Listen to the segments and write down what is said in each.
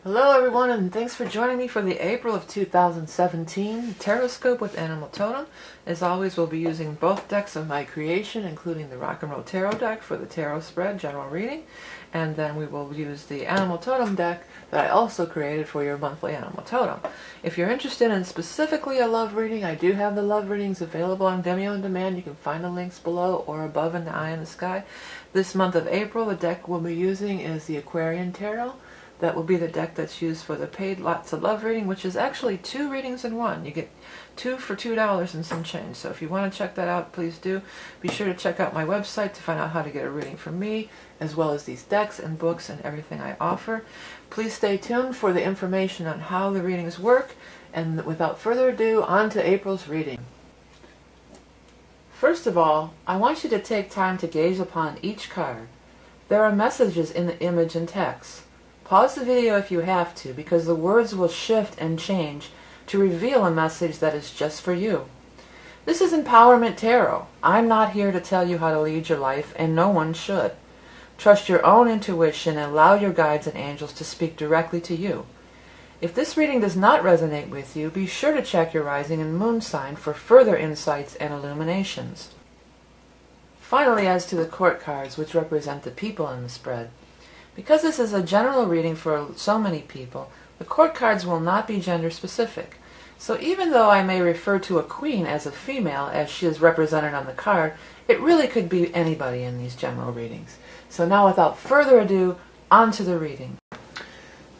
Hello everyone, and thanks for joining me for the April of 2017 Tarot with Animal Totem. As always, we'll be using both decks of my creation, including the Rock and Roll Tarot deck for the Tarot Spread General Reading, and then we will use the Animal Totem deck that I also created for your monthly Animal Totem. If you're interested in specifically a love reading, I do have the love readings available on Vimeo on demand. You can find the links below or above in the eye in the sky. This month of April, the deck we'll be using is the Aquarian Tarot. That will be the deck that's used for the paid Lots of Love reading, which is actually 2 readings in one. You get 2 for $2 and some change. So if you want to check that out, please do. Be sure to check out my website to find out how to get a reading from me, as well as these decks and books and everything I offer. Please stay tuned for the information on how the readings work. And without further ado, on to April's reading. First of all, I want you to take time to gaze upon each card. There are messages in the image and text. Pause the video if you have to, because the words will shift and change to reveal a message that is just for you. This is Empowerment Tarot. I'm not here to tell you how to lead your life, and no one should. Trust your own intuition and allow your guides and angels to speak directly to you. If this reading does not resonate with you, be sure to check your rising and moon sign for further insights and illuminations. Finally, as to the court cards, which represent the people in the spread. Because this is a general reading for so many people, the court cards will not be gender specific. So even though I may refer to a queen as a female, as she is represented on the card, it really could be anybody in these general readings. So now, without further ado, on to the reading.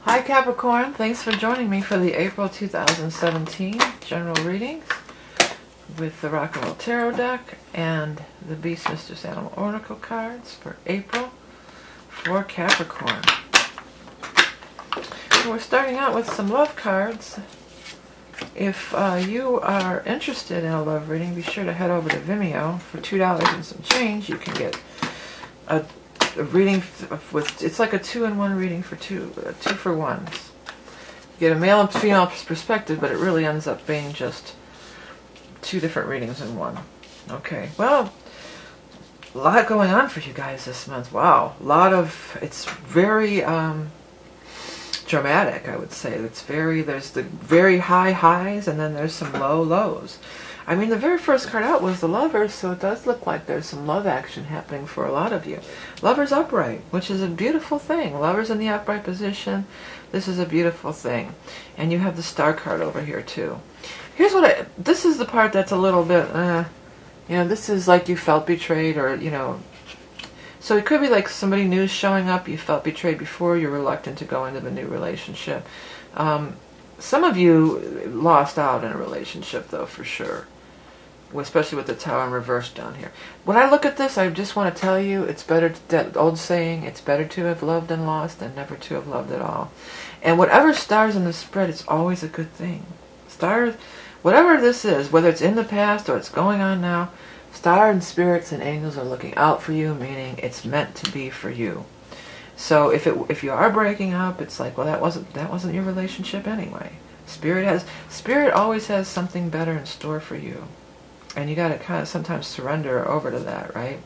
Hi Capricorn, thanks for joining me for the April 2017 general readings with the Rock and Roll Tarot deck and the Beast Mistress Animal Oracle cards for April for Capricorn. So we're starting out with some love cards. If you are interested in a love reading, be sure to head over to Vimeo. For $2 and some change, you can get a reading with, it's like a 2-in-1 reading for two for ones. You get a male and female perspective, but it really ends up being just 2 different readings in one. Okay, well, a lot going on for you guys this month. Wow, it's very dramatic, I would say. There's the very high highs, and then there's some low lows. I mean, the very first card out was the Lovers, so it does look like there's some love action happening for a lot of you. Lovers upright, which is a beautiful thing. Lovers in the upright position, this is a beautiful thing. And you have the Star card over here too. Here's this is the part that's a little bit, this is like you felt betrayed, or, so it could be like somebody new showing up. You felt betrayed before, you're reluctant to go into the new relationship. Some of you lost out in a relationship, though, for sure, especially with the Tower in reverse down here. When I look at this, I just want to tell you, it's better, that old saying, it's better to have loved and lost than never to have loved at all. And whatever stars in the spread, it's always a good thing. Stars, whatever this is, whether it's in the past or it's going on now, stars and spirits and angels are looking out for you, meaning it's meant to be for you. So if you are breaking up, it's like, well, that wasn't your relationship anyway. Spirit always has something better in store for you, and you got to kind of sometimes surrender over to that, right?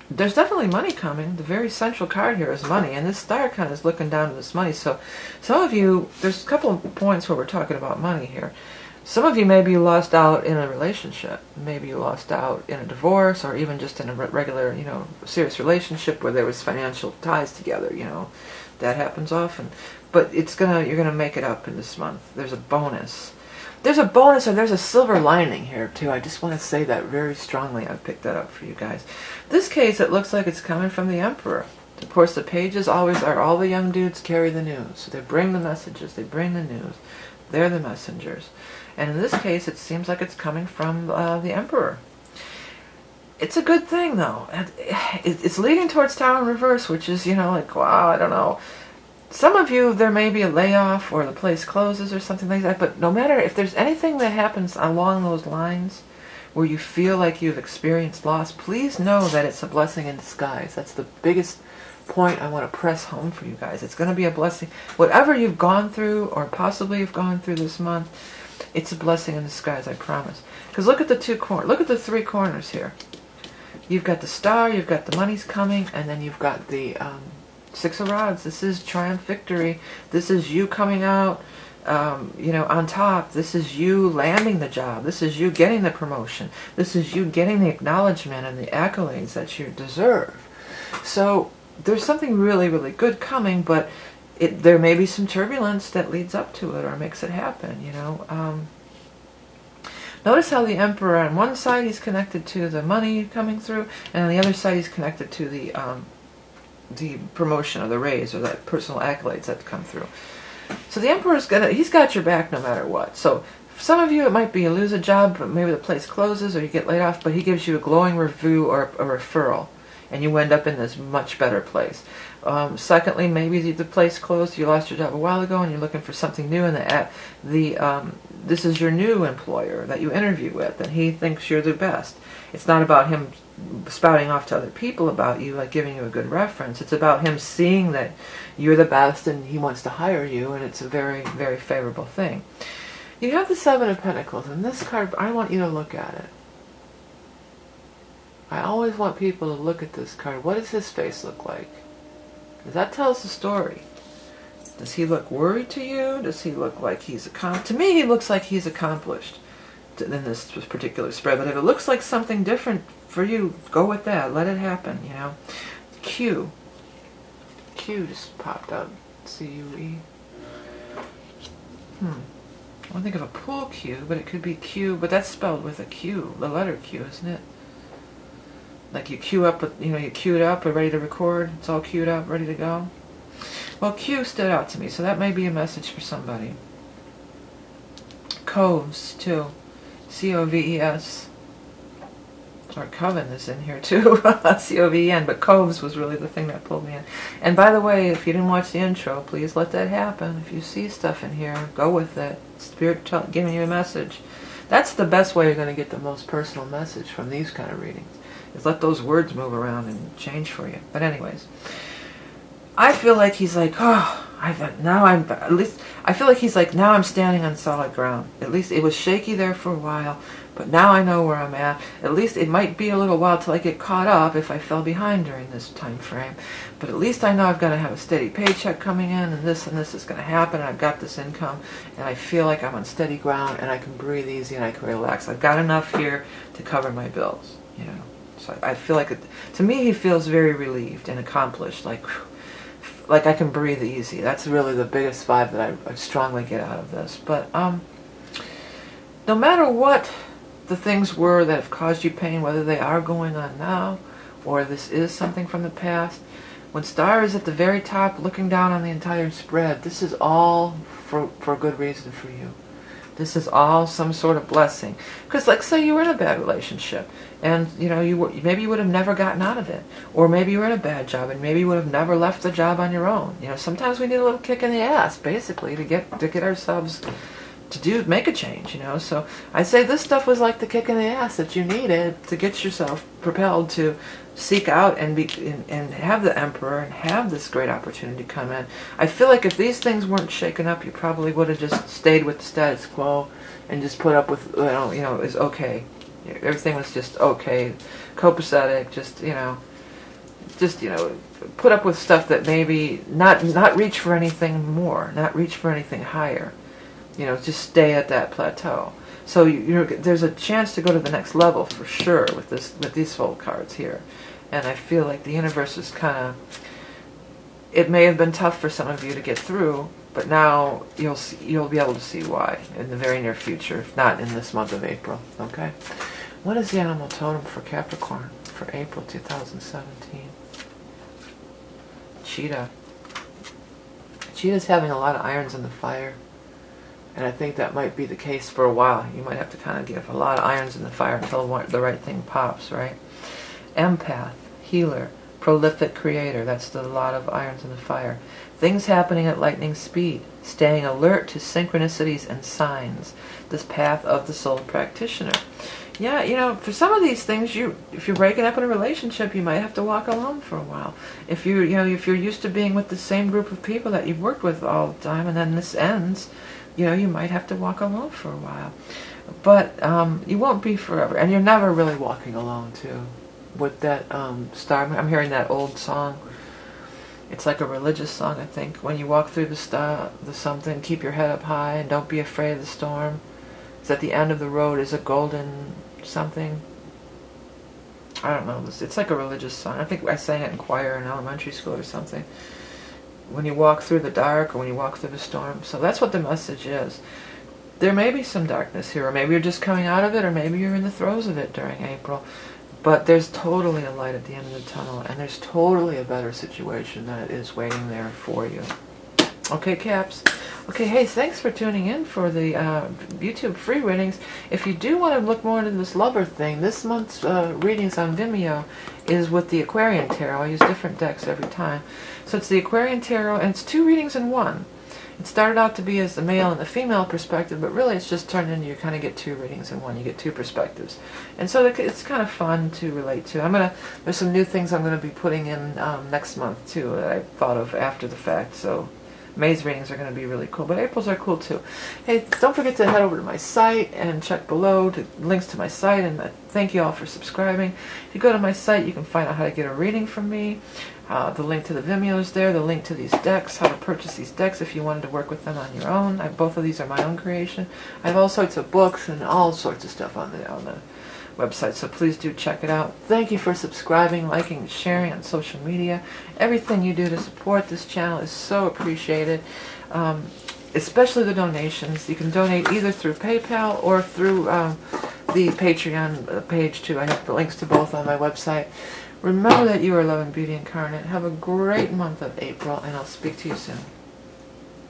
There's definitely money coming. The very central card here is money, and this star kind of is looking down to this money. So some of you, there's a couple of points where we're talking about money here. Some of you maybe lost out in a relationship. Maybe you lost out in a divorce, or even just in a regular, serious relationship where there was financial ties together. That happens often. But you're gonna make it up in this month. There's a bonus. There's a bonus, or there's a silver lining here too. I just want to say that very strongly. I picked that up for you guys. This case, it looks like it's coming from the Emperor. Of course, the pages always are all the young dudes carry the news. So they bring the messages. They bring the news. They're the messengers. And in this case, it seems like it's coming from the Emperor. It's a good thing, though. It's leading towards Tower in reverse, which is, like, wow, I don't know. Some of you, there may be a layoff, or the place closes, or something like that. But no matter, if there's anything that happens along those lines, where you feel like you've experienced loss, please know that it's a blessing in disguise. That's the biggest point I want to press home for you guys. It's going to be a blessing. Whatever you've gone through, or possibly you've gone through this month, it's a blessing in disguise, I promise. Because look at the 3 corners here. You've got the Star, you've got the money's coming, and then you've got the Six of Rods. This is triumph, victory. This is you coming out, on top. This is you landing the job. This is you getting the promotion. This is you getting the acknowledgement and the accolades that you deserve. So there's something really, really good coming, but there may be some turbulence that leads up to it or makes it happen, Notice how the Emperor, on one side he's connected to the money coming through, and on the other side he's connected to the promotion or the raise or that personal accolades that come through. So the Emperor's he's got your back no matter what. So for some of you it might be you lose a job, but maybe the place closes or you get laid off, but he gives you a glowing review or a referral, and you end up in this much better place. Secondly, maybe the place closed, you lost your job a while ago and you're looking for something new, and this is your new employer that you interview with, and he thinks you're the best. It's not about him spouting off to other people about you, like giving you a good reference. It's about him seeing that you're the best and he wants to hire you, and it's a very, very favorable thing. You have the Seven of Pentacles, and this card, I want you to look at it. I always want people to look at this card. What does his face look like? Because that tells the story. Does he look worried to you? Does he look like he's accomplished? To me, he looks like he's accomplished in this particular spread. But if it looks like something different for you, go with that. Let it happen, Q. Q just popped out. C-U-E. I want to think of a pool cue, but it could be Q, but that's spelled with a Q, the letter Q, isn't it? Like you queue up, you queued up, or ready to record. It's all queued up, ready to go. Well, Q stood out to me, so that may be a message for somebody. Coves, too. C-O-V-E-S. Or Coven is in here, too. C-O-V-E-N, but Coves was really the thing that pulled me in. And by the way, if you didn't watch the intro, please let that happen. If you see stuff in here, go with it. Spirit giving you a message. That's the best way you're going to get the most personal message from these kind of readings. Is let those words move around and change for you. But anyways, I feel like he's like, I feel like he's like, now I'm standing on solid ground. At least it was shaky there for a while, but now I know where I'm at. At least it might be a little while till I get caught up if I fell behind during this time frame. But at least I know I've got to have a steady paycheck coming in, and this is going to happen, and I've got this income, and I feel like I'm on steady ground, and I can breathe easy, and I can relax. I've got enough here to cover my bills, So I feel like, to me, he feels very relieved and accomplished, like I can breathe easy. That's really the biggest vibe that I strongly get out of this. But no matter what the things were that have caused you pain, whether they are going on now or this is something from the past, when Star is at the very top looking down on the entire spread, this is all for a good reason for you. This is all some sort of blessing. Because, like, say you were in a bad relationship, and maybe you would have never gotten out of it, or maybe you were in a bad job, and maybe you would have never left the job on your own. Sometimes we need a little kick in the ass, basically, to get ourselves to make a change. So I say this stuff was like the kick in the ass that you needed to get yourself propelled to seek out and have the Emperor and have this great opportunity come in. I feel like if these things weren't shaken up, you probably would have just stayed with the status quo and just put up with, is okay. Everything was just okay, copacetic, just put up with stuff that maybe not reach for anything more, not reach for anything higher. Just stay at that plateau. So there's a chance to go to the next level for sure with these soul cards here. And I feel like the universe is it may have been tough for some of you to get through, but now you'll be able to see why in the very near future, if not in this month of April. Okay? What is the animal totem for Capricorn for April 2017? Cheetah. Cheetah's having a lot of irons in the fire. And I think that might be the case for a while. You might have to kind of give a lot of irons in the fire until the right thing pops, right? Empath, healer, prolific creator. That's a lot of irons in the fire. Things happening at lightning speed. Staying alert to synchronicities and signs. This path of the soul practitioner. Yeah, for some of these things, if you're breaking up in a relationship, you might have to walk alone for a while. If you're used to being with the same group of people that you've worked with all the time, and then this ends, you might have to walk alone for a while. But you won't be forever. And you're never really walking alone, too. With that star, I'm hearing that old song. It's like a religious song, I think. When you walk through the something, keep your head up high and don't be afraid of the storm. It's at the end of the road is a golden something. I don't know. It's like a religious song. I think I sang it in choir in elementary school or something. When you walk through the dark or when you walk through the storm. So that's what the message is. There may be some darkness here, or maybe you're just coming out of it, or maybe you're in the throes of it during April. But there's totally a light at the end of the tunnel, and there's totally a better situation that is waiting there for you. Okay, Caps. Okay, hey, thanks for tuning in for the YouTube free readings. If you do want to look more into this lover thing, this month's readings on Vimeo is with the Aquarian Tarot. I use different decks every time. So it's the Aquarian Tarot, and it's 2 readings in 1. It started out to be as the male and the female perspective, but really it's just turned into you kind of get 2 readings in 1. You get 2 perspectives. And so it's kind of fun to relate to. There's some new things I'm going to be putting in next month too that I thought of after the fact. So May's readings are going to be really cool, but April's are cool too. Hey, don't forget to head over to my site and check below links to my site, and thank you all for subscribing. If you go to my site, you can find out how to get a reading from me. The link to the Vimeo is there, the link to these decks, how to purchase these decks if you wanted to work with them on your own. Both of these are my own creation. I have all sorts of books and all sorts of stuff on the website, so please do check it out. Thank you for subscribing, liking, and sharing on social media. Everything you do to support this channel is so appreciated, especially the donations. You can donate either through PayPal or through the Patreon page too. I have the links to both on my website. Remember that you are love and beauty incarnate. Have a great month of April, and I'll speak to you soon.